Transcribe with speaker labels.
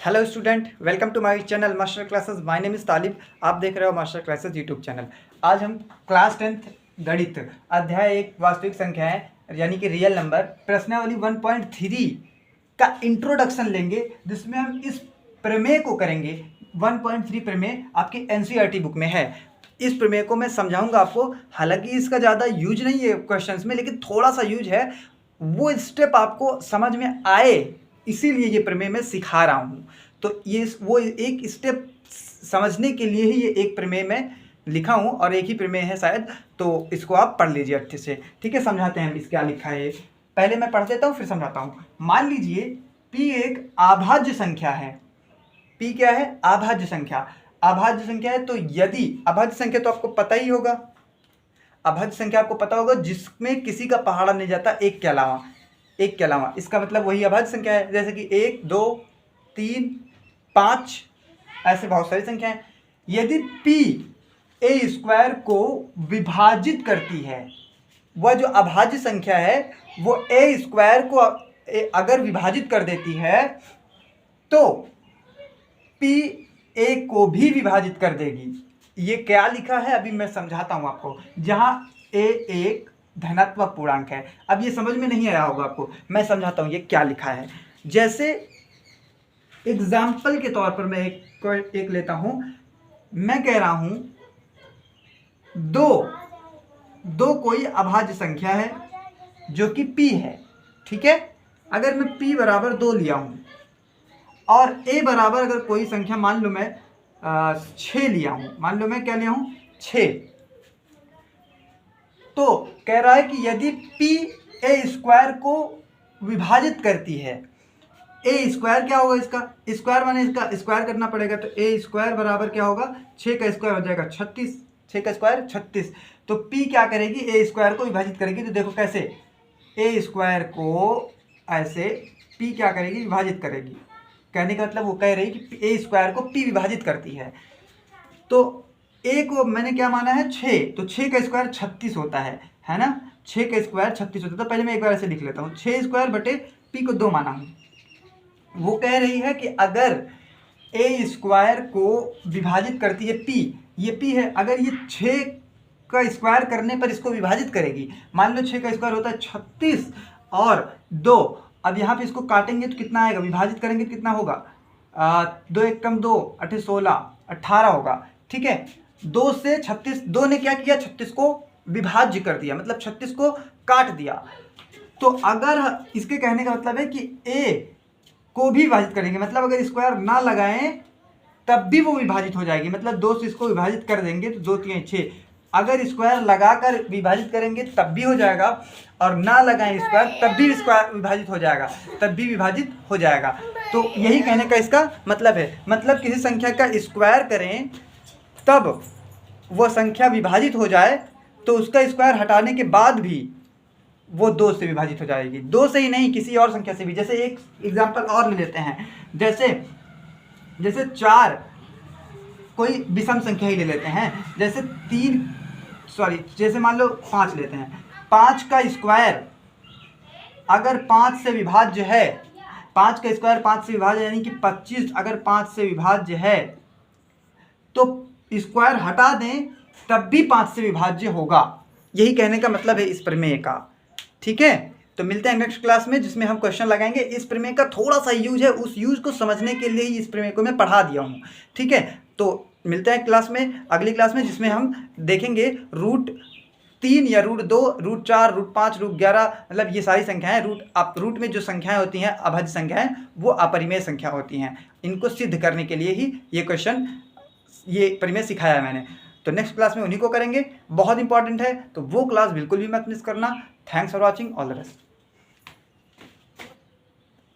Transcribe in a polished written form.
Speaker 1: Hello student, welcome to my channel master classes. My name is Talib. आप देख रहे हो मास्टर क्लासेस यूट्यूब चैनल। आज हम क्लास 10th गणित अध्याय 1 वास्तविक संख्याएं यानी कि रियल नंबर प्रश्नावली 1.3 का इंट्रोडक्शन लेंगे, जिसमें हम इस प्रमेय को करेंगे। 1.3 प्रमेय आपकी एनसीईआरटी बुक में है। इस प्रमेय को मैं समझाऊंगा आपको। हालांकि इसका ज़्यादा यूज नहीं है क्वेश्चंस में, लेकिन थोड़ा सा यूज है। वो स्टेप आपको समझ में आए, इसीलिए ये प्रमेय मैं सिखा रहा हूँ। तो ये वो एक स्टेप समझने के लिए ही ये एक प्रमेय में लिखा हूँ, और एक ही प्रमेय है शायद, तो इसको आप पढ़ लीजिए अच्छे से। ठीक है, समझाते हैं हम इस क्या लिखा है। पहले मैं पढ़ देता हूँ फिर समझाता हूँ। मान लीजिए P एक अभाज्य संख्या है। P क्या है? अभाज्य संख्या। अभाज्य संख्या है, तो यदि अभाज्य संख्या तो आपको पता ही होगा। अभाज्य संख्या आपको पता होगा जिसमें किसी का पहाड़ा नहीं जाता एक के अलावा। एक के अलावा इसका मतलब वही अभाज्य संख्या है। जैसे कि 1, 2, 3, 5, ऐसे बहुत सारी संख्याएं। यदि P a स्क्वायर को विभाजित करती है, वह जो अभाज्य संख्या है वो a स्क्वायर को अगर विभाजित कर देती है, तो P a को भी विभाजित कर देगी। ये क्या लिखा है अभी मैं समझाता हूं आपको। जहां a एक धनात्मक पूर्णांक है। अब ये समझ में नहीं आया होगा आपको, मैं समझाता हूं ये क्या लिखा है। जैसे एग्जाम्पल के तौर पर मैं एक लेता हूं। मैं कह रहा हूं दो कोई अभाज्य संख्या है जो कि P है। ठीक है, अगर मैं P बराबर 2 लिया हूं और a बराबर अगर कोई संख्या, मान लो मैं 6 लिया हूं। मान लो मैं क्या लिया हूं? 6। तो कह रहा है कि यदि P a स्क्वायर को विभाजित करती है, a स्क्वायर क्या होगा? इसका स्क्वायर माने इसका स्क्वायर करना पड़ेगा। तो a स्क्वायर बराबर क्या होगा? 6 का स्क्वायर हो जाएगा 36। 6 का स्क्वायर 36। तो P क्या करेगी? a स्क्वायर को विभाजित करेगी। तो देखो कैसे, a स्क्वायर को ऐसे P क्या करेगी? विभाजित करेगी। कहने का मतलब वो कह रही कि a स्क्वायर को P विभाजित करती है। तो a को मैंने क्या माना है? 6। तो 6 का स्क्वायर 36 होता है ना? 6 का स्क्वायर 36 होता है। तो पहले मैं एक बार ऐसे लिख लेता हूँ। 6 स्क्वायर बटे P को 2 माना हूँ। वो कह रही है कि अगर a स्क्वायर को विभाजित करती है P, ये P है, अगर ये 6 का स्क्वायर करने पर इसको विभाजित करेगी। मान लो 6 का स्क्वायर होता है 36 और 2। अब यहाँ पे इसको काटेंगे तो कितना आएगा? विभाजित करेंगे तो कितना होगा? 2 एक कम 2, 8 16, 18 होगा। ठीक है, 2 से 36, 2 ने क्या किया? 36 को विभाज्य कर दिया, मतलब 36 को काट दिया। तो अगर इसके कहने का मतलब है कि a को भी विभाजित करेंगे, मतलब अगर स्क्वायर ना लगाएं तब भी वो विभाजित हो जाएगी। मतलब 2 से इसको विभाजित कर देंगे तो 2 3 6। अगर स्क्वायर लगाकर विभाजित करेंगे तब भी हो जाएगा, और ना लगाएं स्क्वायर तब भी स्क्वायर विभाजित हो जाएगा, तब भी विभाजित हो जाएगा। तो यही कहने का इसका मतलब है। मतलब किसी संख्या का स्क्वायर करें तब वह संख्या विभाजित हो जाए, तो उसका स्क्वायर हटाने के बाद भी वो 2 से विभाजित हो जाएगी। 2 से ही नहीं, किसी और संख्या से भी। जैसे एक एग्जांपल और ले लेते हैं। जैसे 4 कोई विषम संख्या ही ले लेते हैं। जैसे मान लो 5 लेते हैं। 5 का स्क्वायर अगर 5 से विभाज्य है, 5 का स्क्वायर 5 से विभाज्य यानी कि 25 अगर 5 से विभाज्य है, तो स्क्वायर हटा दें तब भी 5 से विभाज्य होगा। यही कहने का मतलब है इस प्रमेय का। ठीक है, तो मिलते हैं नेक्स्ट क्लास में, जिसमें हम क्वेश्चन लगाएंगे। इस प्रमेय का थोड़ा सा यूज है, उस यूज को समझने के लिए ही इस प्रमेय को मैं पढ़ा दिया हूँ। ठीक है, तो मिलते हैं क्लास में, अगली क्लास में, जिसमें हम देखेंगे √3 या √2, √4, √5, √11, मतलब ये सारी संख्याएं रूट में जो संख्याएं होती हैं अभाज्य संख्याएं, वो अपरिमेय संख्या होती हैं। इनको सिद्ध करने के लिए ही ये प्रमेय सिखाया है मैंने। तो नेक्स्ट क्लास में उन्हीं को करेंगे, बहुत इंपॉर्टेंट है, तो वो क्लास बिल्कुल भी मत मिस करना। Thanks for watching, all the best.